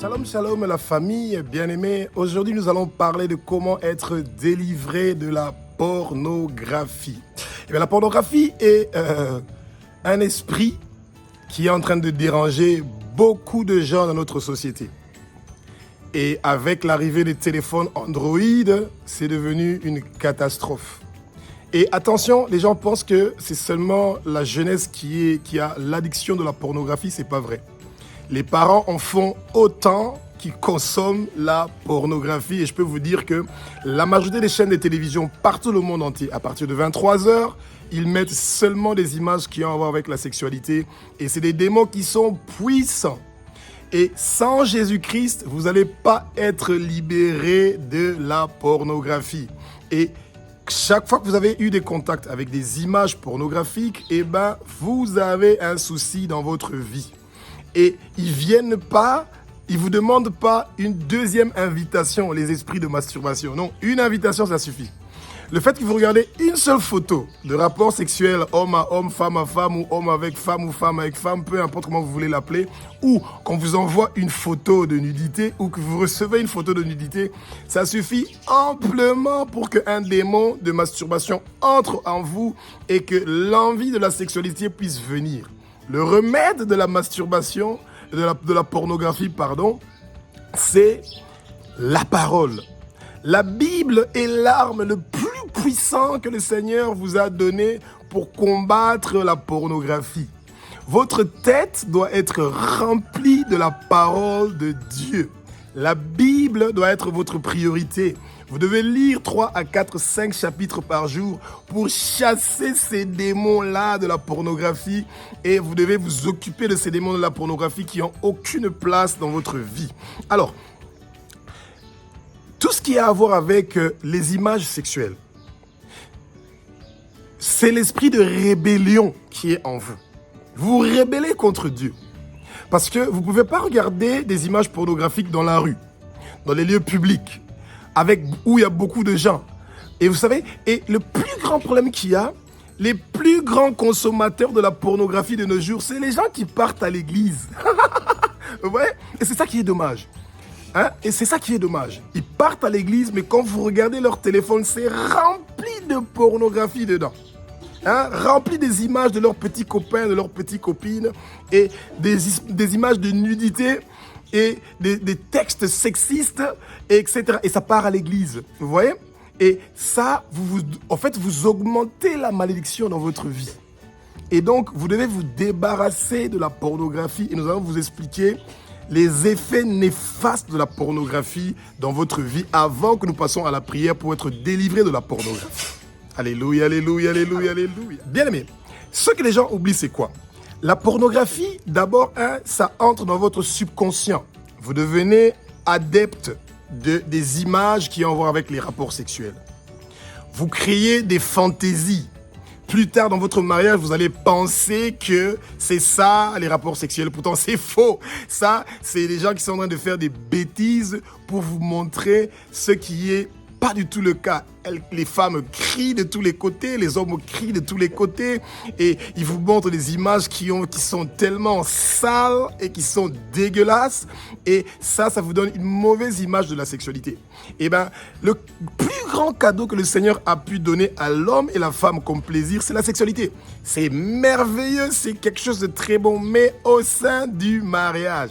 Shalom, shalom la famille bien-aimée. Aujourd'hui, nous allons parler de comment être délivré de la pornographie. Et bien, la pornographie est un esprit qui est en train de déranger beaucoup de gens dans notre société. Et avec l'arrivée des téléphones Android, c'est devenu une catastrophe. Et attention, les gens pensent que c'est seulement la jeunesse qui a l'addiction de la pornographie, c'est pas vrai. Les parents en font autant qu'ils consomment la pornographie. Et je peux vous dire que la majorité des chaînes de télévision partout le monde entier, à partir de 23h, ils mettent seulement des images qui ont à voir avec la sexualité. Et c'est des démons qui sont puissants. Et sans Jésus-Christ, vous n'allez pas être libéré de la pornographie. Et chaque fois que vous avez eu des contacts avec des images pornographiques, eh ben, vous avez un souci dans votre vie. Et ils vous demandent pas une deuxième invitation, les esprits de masturbation. Non, une invitation, ça suffit. Le fait que vous regardez une seule photo de rapport sexuel, homme à homme, femme à femme, ou homme avec femme, ou femme avec femme, peu importe comment vous voulez l'appeler, ou qu'on vous envoie une photo de nudité, ou que vous recevez une photo de nudité, ça suffit amplement pour qu'un démon de masturbation entre en vous et que l'envie de la sexualité puisse venir. Le remède de la masturbation, de la pornographie, c'est la parole. La Bible est l'arme le plus puissant que le Seigneur vous a donné pour combattre la pornographie. Votre tête doit être remplie de la parole de Dieu. La Bible doit être votre priorité. Vous devez lire 3 à 4, 5 chapitres par jour pour chasser ces démons-là de la pornographie. Et vous devez vous occuper de ces démons de la pornographie qui n'ont aucune place dans votre vie. Alors, tout ce qui a à voir avec les images sexuelles, c'est l'esprit de rébellion qui est en vous. Vous vous rébellez contre Dieu. Parce que vous ne pouvez pas regarder des images pornographiques dans la rue, dans les lieux publics, où il y a beaucoup de gens. Et vous savez, et le plus grand problème qu'il y a, les plus grands consommateurs de la pornographie de nos jours, c'est les gens qui partent à l'église. Vous voyez? Et c'est ça qui est dommage. Et c'est ça qui est dommage. Ils partent à l'église, mais quand vous regardez leur téléphone, c'est rempli de pornographie dedans. Rempli des images de leurs petits copains, de leurs petites copines, et des images de nudité, et des textes sexistes, etc. Et ça part à l'église, vous voyez? Et ça, en fait, vous augmentez la malédiction dans votre vie. Et donc, vous devez vous débarrasser de la pornographie. Et nous allons vous expliquer les effets néfastes de la pornographie dans votre vie avant que nous passions à la prière pour être délivrés de la pornographie. Alléluia, alléluia, alléluia, alléluia. Bien aimé, ce que les gens oublient, c'est quoi? La pornographie, d'abord, ça entre dans votre subconscient. Vous devenez adepte des images qui ont à voir avec les rapports sexuels. Vous créez des fantaisies. Plus tard dans votre mariage, vous allez penser que c'est ça, les rapports sexuels. Pourtant, c'est faux. Ça, c'est les gens qui sont en train de faire des bêtises pour vous montrer ce qui est pas du tout le cas. Les femmes crient de tous les côtés, les hommes crient de tous les côtés et ils vous montrent des images qui sont tellement sales et qui sont dégueulasses et ça vous donne une mauvaise image de la sexualité. Et bien, le plus grand cadeau que le Seigneur a pu donner à l'homme et la femme comme plaisir, c'est la sexualité. C'est merveilleux, c'est quelque chose de très bon, mais au sein du mariage.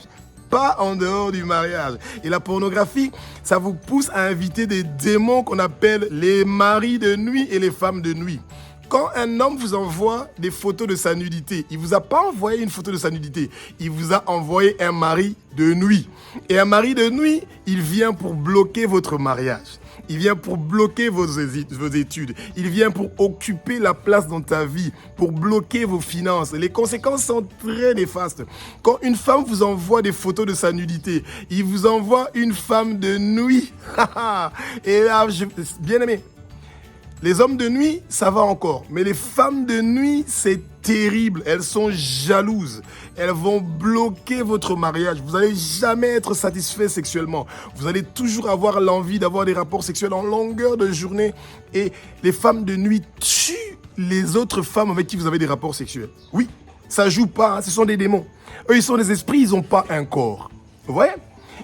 Pas en dehors du mariage. Et la pornographie, ça vous pousse à inviter des démons qu'on appelle les maris de nuit et les femmes de nuit. Quand un homme vous envoie des photos de sa nudité, il ne vous a pas envoyé une photo de sa nudité, il vous a envoyé un mari de nuit. Et un mari de nuit, il vient pour bloquer votre mariage. Il vient pour bloquer vos études. Il vient pour occuper la place dans ta vie, pour bloquer vos finances. Les conséquences sont très néfastes. Quand une femme vous envoie des photos de sa nudité, il vous envoie une femme de nuit. Et là, bien aimé, les hommes de nuit, ça va encore. Mais les femmes de nuit, c'est terrible. Elles sont jalouses. Elles vont bloquer votre mariage. Vous n'allez jamais être satisfait sexuellement. Vous allez toujours avoir l'envie d'avoir des rapports sexuels en longueur de journée. Et les femmes de nuit tuent les autres femmes avec qui vous avez des rapports sexuels. Oui, ça joue pas. Hein, ce sont des démons. Eux, ils sont des esprits. Ils n'ont pas un corps. Vous voyez?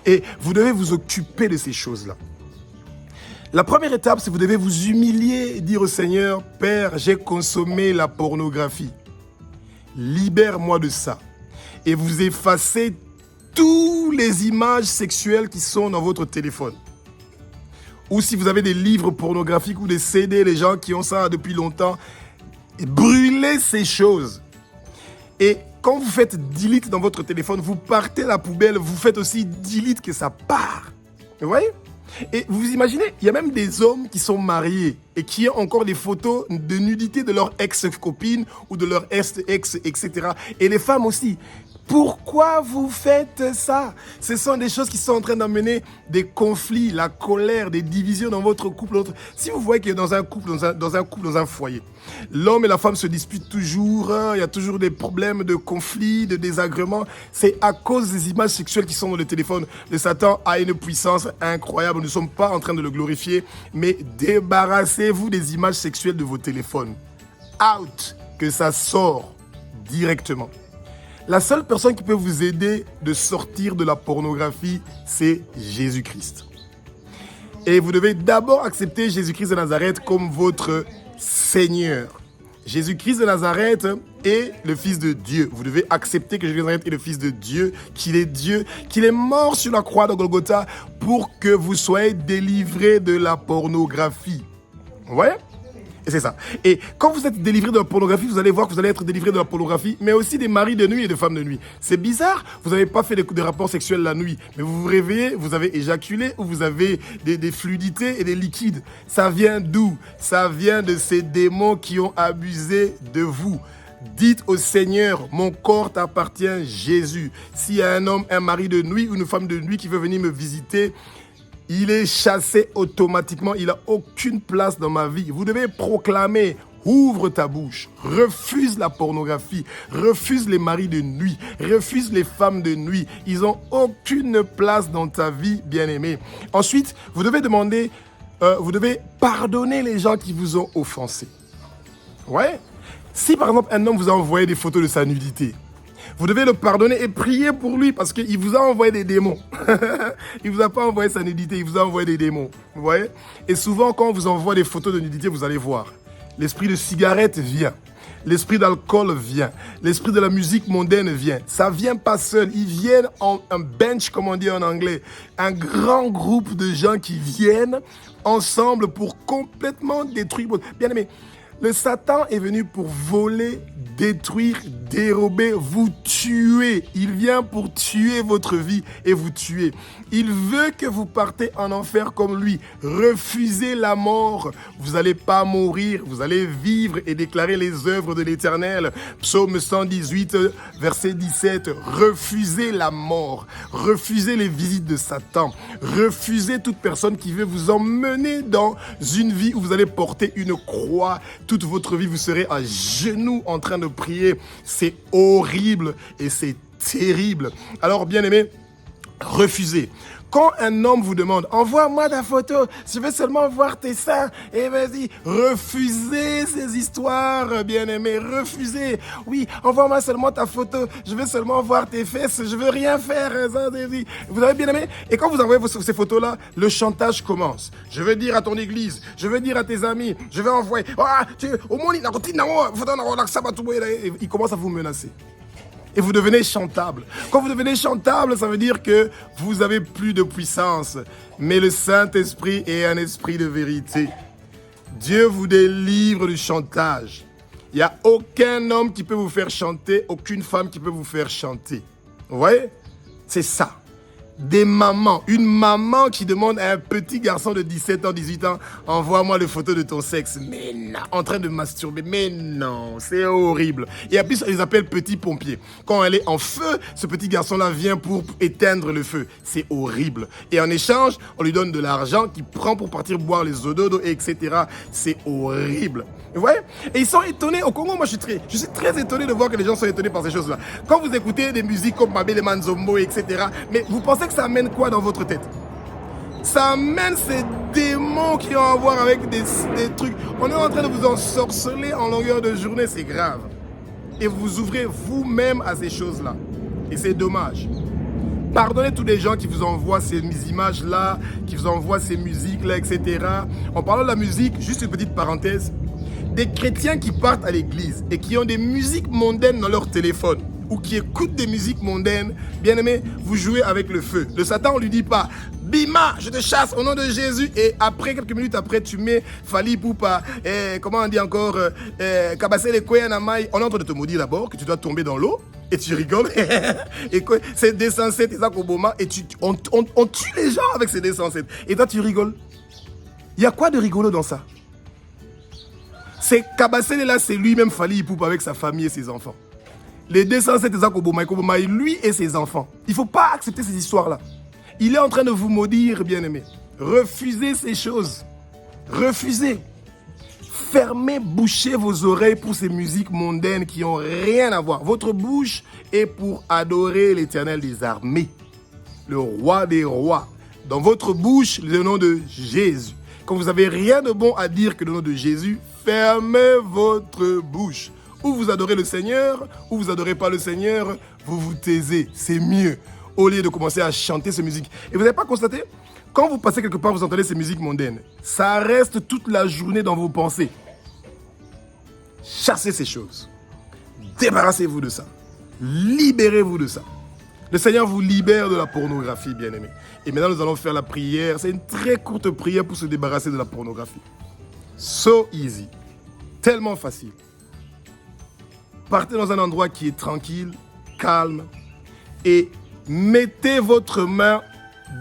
Et vous devez vous occuper de ces choses-là. La première étape, c'est que vous devez vous humilier et dire au Seigneur, Père, j'ai consommé la pornographie. Libère-moi de ça. Et vous effacez toutes les images sexuelles qui sont dans votre téléphone. Ou si vous avez des livres pornographiques ou des CD, les gens qui ont ça depuis longtemps, brûlez ces choses. Et quand vous faites delete dans votre téléphone, vous partez à la poubelle, vous faites aussi delete que ça part. Vous voyez ? Et vous imaginez, il y a même des hommes qui sont mariés et qui ont encore des photos de nudité de leur ex-copine ou de leur ex, etc. Et les femmes aussi. Pourquoi vous faites ça? Ce sont des choses qui sont en train d'amener des conflits, la colère, des divisions dans votre couple. Si vous voyez que dans un couple, dans un foyer, l'homme et la femme se disputent toujours, il y a toujours des problèmes de conflits, de désagréments, c'est à cause des images sexuelles qui sont dans le téléphone. Le Satan a une puissance incroyable. Nous ne sommes pas en train de le glorifier, mais débarrassez-vous des images sexuelles de vos téléphones. Out, que ça sort directement. La seule personne qui peut vous aider de sortir de la pornographie, c'est Jésus-Christ. Et vous devez d'abord accepter Jésus-Christ de Nazareth comme votre Seigneur. Jésus-Christ de Nazareth est le Fils de Dieu. Vous devez accepter que Jésus de Nazareth est le Fils de Dieu, qu'il est mort sur la croix de Golgotha pour que vous soyez délivrés de la pornographie. Vous voyez ? Et c'est ça. Et quand vous êtes délivré de la pornographie, vous allez voir que vous allez être délivré de la pornographie, mais aussi des maris de nuit et des femmes de nuit. C'est bizarre, vous n'avez pas fait des rapports sexuels la nuit, mais vous vous réveillez, vous avez éjaculé ou vous avez des fluidités et des liquides. Ça vient d'où? Ça vient de ces démons qui ont abusé de vous. Dites au Seigneur, mon corps t'appartient, Jésus. S'il y a un homme, un mari de nuit ou une femme de nuit qui veut venir me visiter, il est chassé automatiquement. Il n'a aucune place dans ma vie. Vous devez proclamer, ouvre ta bouche, refuse la pornographie, refuse les maris de nuit, refuse les femmes de nuit. Ils n'ont aucune place dans ta vie, bien-aimé. Ensuite, vous devez pardonner les gens qui vous ont offensé. Ouais. Si par exemple un homme vous a envoyé des photos de sa nudité, vous devez le pardonner et prier pour lui parce qu'il vous a envoyé des démons. Il ne vous a pas envoyé sa nudité, il vous a envoyé des démons. Vous voyez? Et souvent, quand on vous envoie des photos de nudité, vous allez voir. L'esprit de cigarette vient. L'esprit d'alcool vient. L'esprit de la musique mondaine vient. Ça ne vient pas seul. Ils viennent en un bench, comme on dit en anglais. Un grand groupe de gens qui viennent ensemble pour complètement détruire. Bien aimé, le Satan est venu pour voler, détruire, dérober, vous tuer. Il vient pour tuer votre vie et vous tuer. Il veut que vous partez en enfer comme lui. Refusez la mort. Vous n'allez pas mourir. Vous allez vivre et déclarer les œuvres de l'Éternel. Psaume 118, verset 17. Refusez la mort. Refusez les visites de Satan. Refusez toute personne qui veut vous emmener dans une vie où vous allez porter une croix. Toute votre vie, vous serez à genoux en train de prier. C'est horrible et c'est terrible. Alors, bien aimé, refusez. Quand un homme vous demande, envoie-moi ta photo, je veux seulement voir tes seins, et vas-y, refusez ces histoires, bien-aimés, refusez. Oui, envoie-moi seulement ta photo, je veux seulement voir tes fesses, je veux rien faire. Vous avez bien aimé? Et quand vous envoyez ces photos-là, le chantage commence. Je veux dire à ton église, je veux dire à tes amis, je vais envoyer. Il commence à vous menacer. Et vous devenez chantable. Quand vous devenez chantable, ça veut dire que vous n'avez plus de puissance. Mais le Saint-Esprit est un esprit de vérité. Dieu vous délivre du chantage. Il n'y a aucun homme qui peut vous faire chanter, aucune femme qui peut vous faire chanter. Vous voyez? C'est ça. des mamans. Une maman qui demande à un petit garçon de 17 ans, 18 ans, envoie-moi les photos de ton sexe. Mais non, en train de masturber. Mais non, c'est horrible. Et en plus, on les appelle petits pompiers. Quand elle est en feu, ce petit garçon-là vient pour éteindre le feu. C'est horrible. Et en échange, on lui donne de l'argent qu'il prend pour partir boire les eaux d'eau, etc. C'est horrible. Vous voyez? Et ils sont étonnés. Au Congo, moi, je suis très étonné de voir que les gens sont étonnés par ces choses-là. Quand vous écoutez des musiques comme Mabel Manzombo, etc., mais vous pensez que ça amène quoi dans votre tête? Ça amène ces démons qui ont à voir avec des trucs. On est en train de vous ensorceler en longueur de journée, c'est grave. Et vous ouvrez vous-même à ces choses-là. Et c'est dommage. Pardonnez tous les gens qui vous envoient ces images-là, qui vous envoient ces musiques-là, etc. En parlant de la musique, juste une petite parenthèse. Des chrétiens qui partent à l'église et qui ont des musiques mondaines dans leur téléphone ou qui écoutent des musiques mondaines, bien aimé, vous jouez avec le feu. Le Satan, on lui dit pas, Bima, je te chasse au nom de Jésus. Et après, quelques minutes après, tu mets Fali Poupa, comment on dit encore, Kabase les Kouyanamai. On est en train de te maudire d'abord que tu dois tomber dans l'eau. Et tu rigoles. Et c'est D107, Isaac Obama. Et on tue les gens avec ces D107. Et toi, tu rigoles. Il y a quoi de rigolo dans ça? C'est Kabasele là, c'est lui-même Fali Poupa avec sa famille et ses enfants. Les 207 Isaac Obama, lui et ses enfants. Il ne faut pas accepter ces histoires-là. Il est en train de vous maudire, bien-aimés. Refusez ces choses. Refusez. Fermez, bouchez vos oreilles pour ces musiques mondaines qui n'ont rien à voir. Votre bouche est pour adorer l'Éternel des armées, le roi des rois. Dans votre bouche, le nom de Jésus. Quand vous n'avez rien de bon à dire que le nom de Jésus, fermez votre bouche. Ou vous adorez le Seigneur, ou vous adorez pas le Seigneur, vous vous taisez, c'est mieux. Au lieu de commencer à chanter ces musiques. Et vous n'avez pas constaté? Quand vous passez quelque part, vous entendez ces musiques mondaines. Ça reste toute la journée dans vos pensées. Chassez ces choses. Débarrassez-vous de ça. Libérez-vous de ça. Le Seigneur vous libère de la pornographie, bien-aimés. Et maintenant, nous allons faire la prière. C'est une très courte prière pour se débarrasser de la pornographie. So easy. Tellement facile. Partez dans un endroit qui est tranquille, calme, et mettez votre main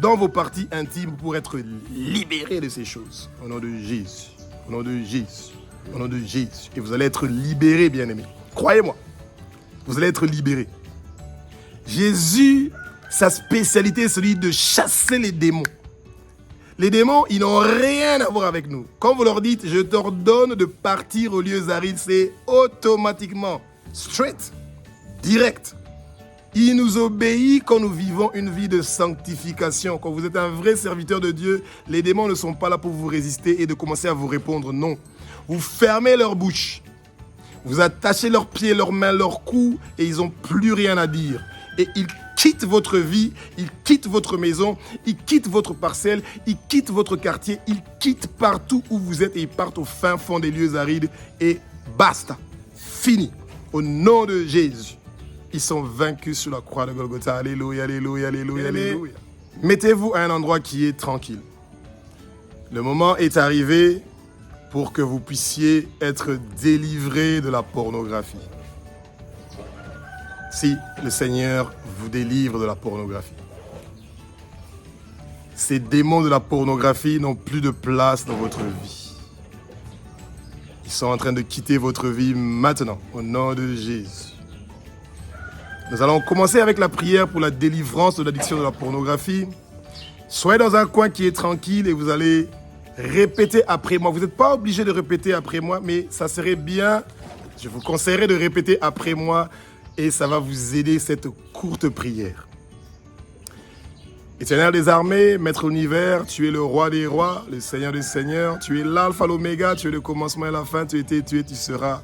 dans vos parties intimes pour être libéré de ces choses. Au nom de Jésus. Au nom de Jésus. Au nom de Jésus. Et vous allez être libérés, bien-aimés. Croyez-moi. Vous allez être libérés. Jésus, sa spécialité est celui de chasser les démons. Les démons, ils n'ont rien à voir avec nous. Quand vous leur dites, je t'ordonne de partir aux lieux arides, c'est automatiquement, straight, direct. Il nous obéit quand nous vivons une vie de sanctification. Quand vous êtes un vrai serviteur de Dieu, les démons ne sont pas là pour vous résister et de commencer à vous répondre non. Vous fermez leur bouche. Vous attachez leurs pieds, leurs mains, leurs cous et ils n'ont plus rien à dire. Et ils quittent votre vie, ils quittent votre maison, ils quittent votre parcelle, ils quittent votre quartier, ils quittent partout où vous êtes et ils partent au fin fond des lieux arides et basta. Fini. Au nom de Jésus. Ils sont vaincus sur la croix de Golgotha. Alléluia, alléluia, alléluia, alléluia. Mettez-vous à un endroit qui est tranquille. Le moment est arrivé pour que vous puissiez être délivrés de la pornographie. Si le Seigneur vous délivre de la pornographie. Ces démons de la pornographie n'ont plus de place dans votre vie. Ils sont en train de quitter votre vie maintenant, au nom de Jésus. Nous allons commencer avec la prière pour la délivrance de l'addiction de la pornographie. Soyez dans un coin qui est tranquille et vous allez répéter après moi. Vous n'êtes pas obligé de répéter après moi, mais ça serait bien, je vous conseillerais de répéter après moi et ça va vous aider cette courte prière. Éternel des armées, Maître de l'univers, tu es le roi des rois, le Seigneur des seigneurs, tu es l'alpha, l'oméga, tu es le commencement et la fin, tu étais, tu es, tu seras.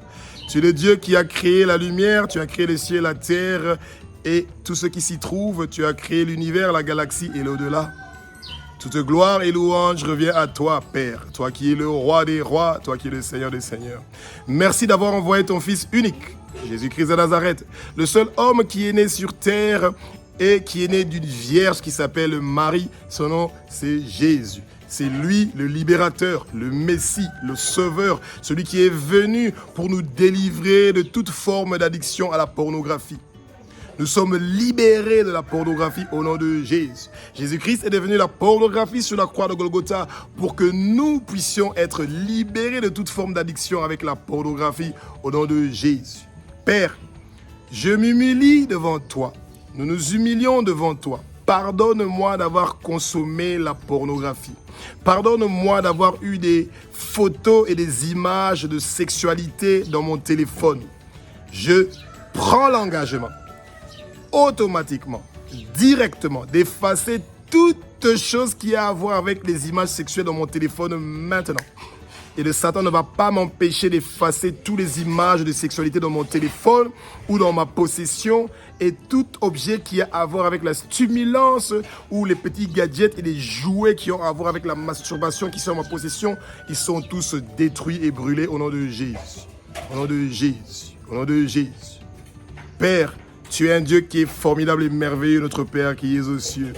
Tu es le Dieu qui a créé la lumière, tu as créé les cieux, la terre et tout ce qui s'y trouve. Tu as créé l'univers, la galaxie et l'au-delà. Toute gloire et louange revient à toi, Père, toi qui es le roi des rois, toi qui es le Seigneur des seigneurs. Merci d'avoir envoyé ton Fils unique, Jésus-Christ de Nazareth, le seul homme qui est né sur terre et qui est né d'une vierge qui s'appelle Marie. Son nom, c'est Jésus. C'est lui le libérateur, le Messie, le sauveur, celui qui est venu pour nous délivrer de toute forme d'addiction à la pornographie. Nous sommes libérés de la pornographie au nom de Jésus. Jésus-Christ est devenu la pornographie sur la croix de Golgotha pour que nous puissions être libérés de toute forme d'addiction avec la pornographie au nom de Jésus. Père, je m'humilie devant toi. Nous nous humilions devant toi. Pardonne-moi d'avoir consommé la pornographie. Pardonne-moi d'avoir eu des photos et des images de sexualité dans mon téléphone. Je prends l'engagement, automatiquement, directement, d'effacer toute chose qui a à voir avec les images sexuelles dans mon téléphone maintenant. Et le Satan ne va pas m'empêcher d'effacer toutes les images de sexualité dans mon téléphone ou dans ma possession et tout objet qui a à voir avec la stimulance ou les petits gadgets et les jouets qui ont à voir avec la masturbation qui sont en ma possession. Ils sont tous détruits et brûlés au nom de Jésus. Au nom de Jésus. Au nom de Jésus. Père, tu es un Dieu qui est formidable et merveilleux, notre Père qui est aux cieux.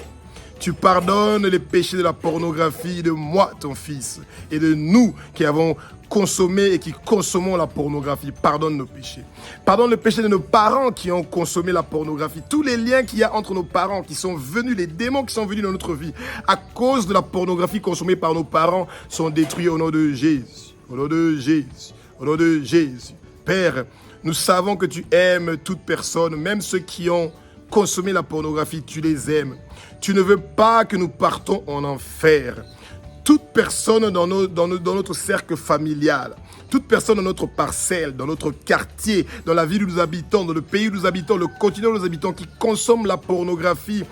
Tu pardonnes les péchés de la pornographie de moi, ton fils, et de nous qui avons consommé et qui consommons la pornographie. Pardonne nos péchés. Pardonne le péché de nos parents qui ont consommé la pornographie. Tous les liens qu'il y a entre nos parents qui sont venus, les démons qui sont venus dans notre vie à cause de la pornographie consommée par nos parents sont détruits au nom de Jésus. Au nom de Jésus. Au nom de Jésus. Père, nous savons que tu aimes toute personne, même ceux qui ont consommé la pornographie, tu les aimes. Tu ne veux pas que nous partons en enfer. Toute personne dans notre cercle familial, toute personne dans notre parcelle, dans notre quartier, dans la ville où nous habitons, dans le pays où nous habitons, le continent où nous habitons, qui consomme la pornographie,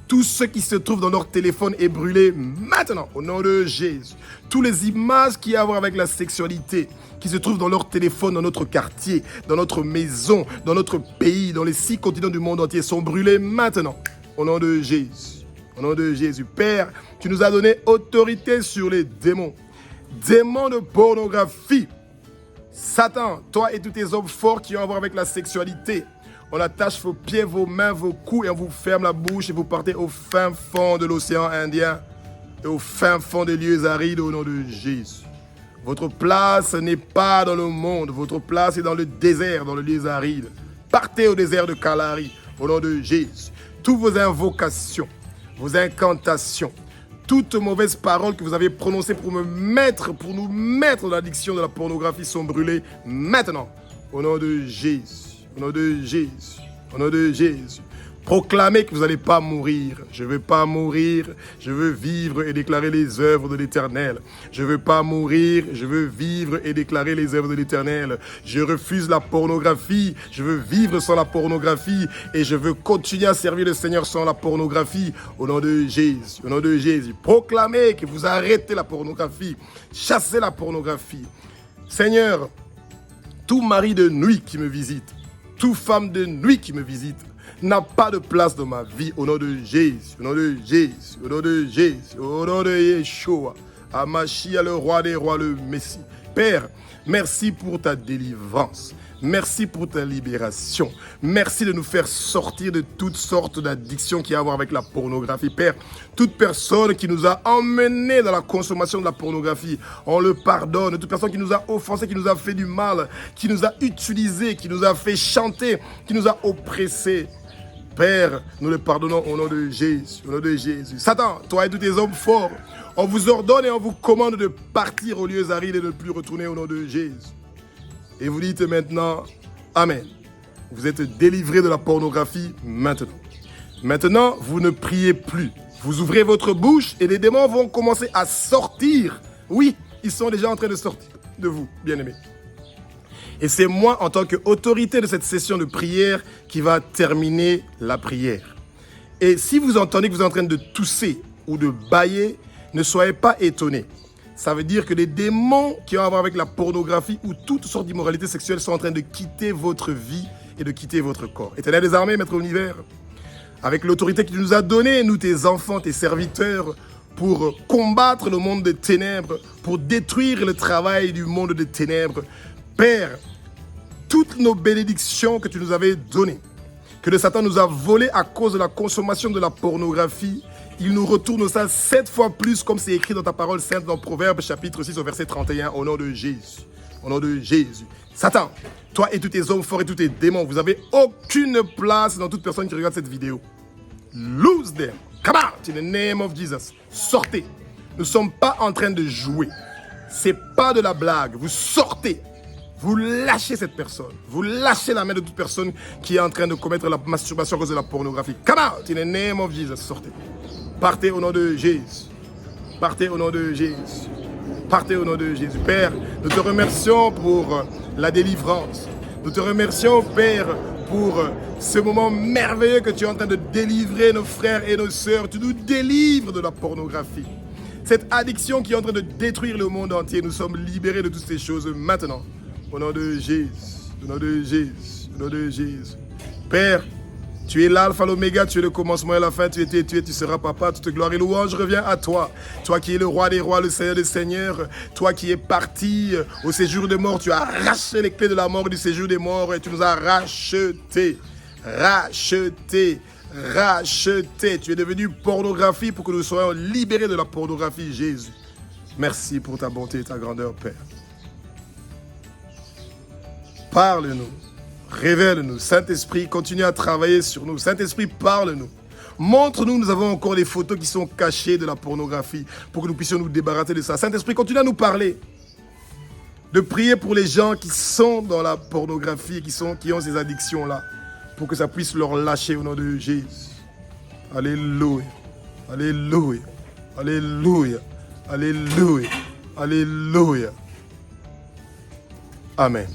tout ce qui se trouve dans leur téléphone est brûlé maintenant, au nom de Jésus. Toutes les images qui ont à voir avec la sexualité, qui se trouvent dans leur téléphone, dans notre quartier, dans notre maison, dans notre pays, dans les 6 continents du monde entier, sont brûlées maintenant, au nom de Jésus. Au nom de Jésus. Père, tu nous as donné autorité sur les démons. Démons de pornographie. Satan, toi et tous tes hommes forts qui ont à voir avec la sexualité, on attache vos pieds, vos mains, vos coups et on vous ferme la bouche et vous partez au fin fond de l'océan Indien et au fin fond des lieux arides au nom de Jésus. Votre place n'est pas dans le monde, votre place est dans le désert, dans les lieux arides. Partez au désert de Kalari au nom de Jésus. Toutes vos invocations, vos incantations, toutes mauvaises paroles que vous avez prononcées pour nous mettre dans l'addiction de la pornographie sont brûlées maintenant. Au nom de Jésus, au nom de Jésus, au nom de Jésus. Proclamez que vous n'allez pas mourir. Je ne veux pas mourir, je veux vivre et déclarer les œuvres de l'Éternel. Je ne veux pas mourir, je veux vivre et déclarer les œuvres de l'Éternel. Je refuse la pornographie, je veux vivre sans la pornographie et je veux continuer à servir le Seigneur sans la pornographie. Au nom de Jésus, au nom de Jésus. Proclamez que vous arrêtez la pornographie, chassez la pornographie. Seigneur, tout mari de nuit qui me visite, toute femme de nuit qui me visite, n'a pas de place dans ma vie au nom de Jésus, au nom de Jésus, au nom de Jésus, au nom de Yeshua, Amashia, le roi des rois, le Messie. Père, merci pour ta délivrance. Merci pour ta libération. Merci de nous faire sortir de toutes sortes d'addictions qui ont à voir avec la pornographie. Père, toute personne qui nous a emmenés dans la consommation de la pornographie, on le pardonne. Toute personne qui nous a offensés, qui nous a fait du mal, qui nous a utilisés, qui nous a fait chanter, qui nous a oppressés. Père, nous le pardonnons au nom de Jésus, au nom de Jésus. Satan, toi et tous tes hommes forts, on vous ordonne et on vous commande de partir aux lieux arides et de ne plus retourner au nom de Jésus. Et vous dites maintenant, Amen. Vous êtes délivrés de la pornographie maintenant. Maintenant, vous ne priez plus. Vous ouvrez votre bouche et les démons vont commencer à sortir. Oui, ils sont déjà en train de sortir de vous, bien-aimés. Et c'est moi, en tant qu'autorité de cette session de prière, qui va terminer la prière. Et si vous entendez que vous êtes en train de tousser ou de bâiller, ne soyez pas étonnés. Ça veut dire que les démons qui ont à voir avec la pornographie ou toutes sortes d'immoralité sexuelle sont en train de quitter votre vie et de quitter votre corps. Éternel des armées, Maître Univers, avec l'autorité que tu nous as donnée, nous, tes enfants, tes serviteurs, pour combattre le monde des ténèbres, pour détruire le travail du monde des ténèbres, Père, toutes nos bénédictions que tu nous avais données, que le Satan nous a volées à cause de la consommation de la pornographie, il nous retourne ça 7 fois plus, comme c'est écrit dans ta parole sainte dans Proverbes chapitre 6 au verset 31, au nom de Jésus. Au nom de Jésus. Satan, toi et tous tes hommes forts et tous tes démons, vous n'avez aucune place dans toute personne qui regarde cette vidéo. Lose them. Come out in the name of Jesus. Sortez. Nous ne sommes pas en train de jouer. C'est pas de la blague. Vous sortez. Vous lâchez cette personne. Vous lâchez la main de toute personne qui est en train de commettre la masturbation à cause de la pornographie. Come out in the name of Jesus. Sortez. Partez au nom de Jésus. Partez au nom de Jésus. Partez au nom de Jésus. Père, nous te remercions pour la délivrance. Nous te remercions, Père, pour ce moment merveilleux que tu es en train de délivrer nos frères et nos sœurs. Tu nous délivres de la pornographie. Cette addiction qui est en train de détruire le monde entier. Nous sommes libérés de toutes ces choses maintenant. Au nom de Jésus. Au nom de Jésus. Au nom de Jésus. Père, tu es l'alpha, l'oméga, tu es le commencement et la fin, tu étais, tu seras papa, toute gloire et louange revient à toi. Toi qui es le roi des rois, le seigneur des seigneurs, toi qui es parti au séjour des morts, tu as arraché les clés de la mort et du séjour des morts et tu nous as rachetés, rachetés, rachetés. Tu es devenu pornographie pour que nous soyons libérés de la pornographie, Jésus. Merci pour ta bonté et ta grandeur, Père. Parle-nous. Révèle-nous. Saint-Esprit, continue à travailler sur nous. Saint-Esprit, parle-nous. Montre-nous, nous avons encore des photos qui sont cachées de la pornographie pour que nous puissions nous débarrasser de ça. Saint-Esprit, continue à nous parler. De prier pour les gens qui sont dans la pornographie, qui ont ces addictions-là, pour que ça puisse leur lâcher au nom de Jésus. Alléluia. Alléluia. Alléluia. Alléluia. Alléluia. Amen.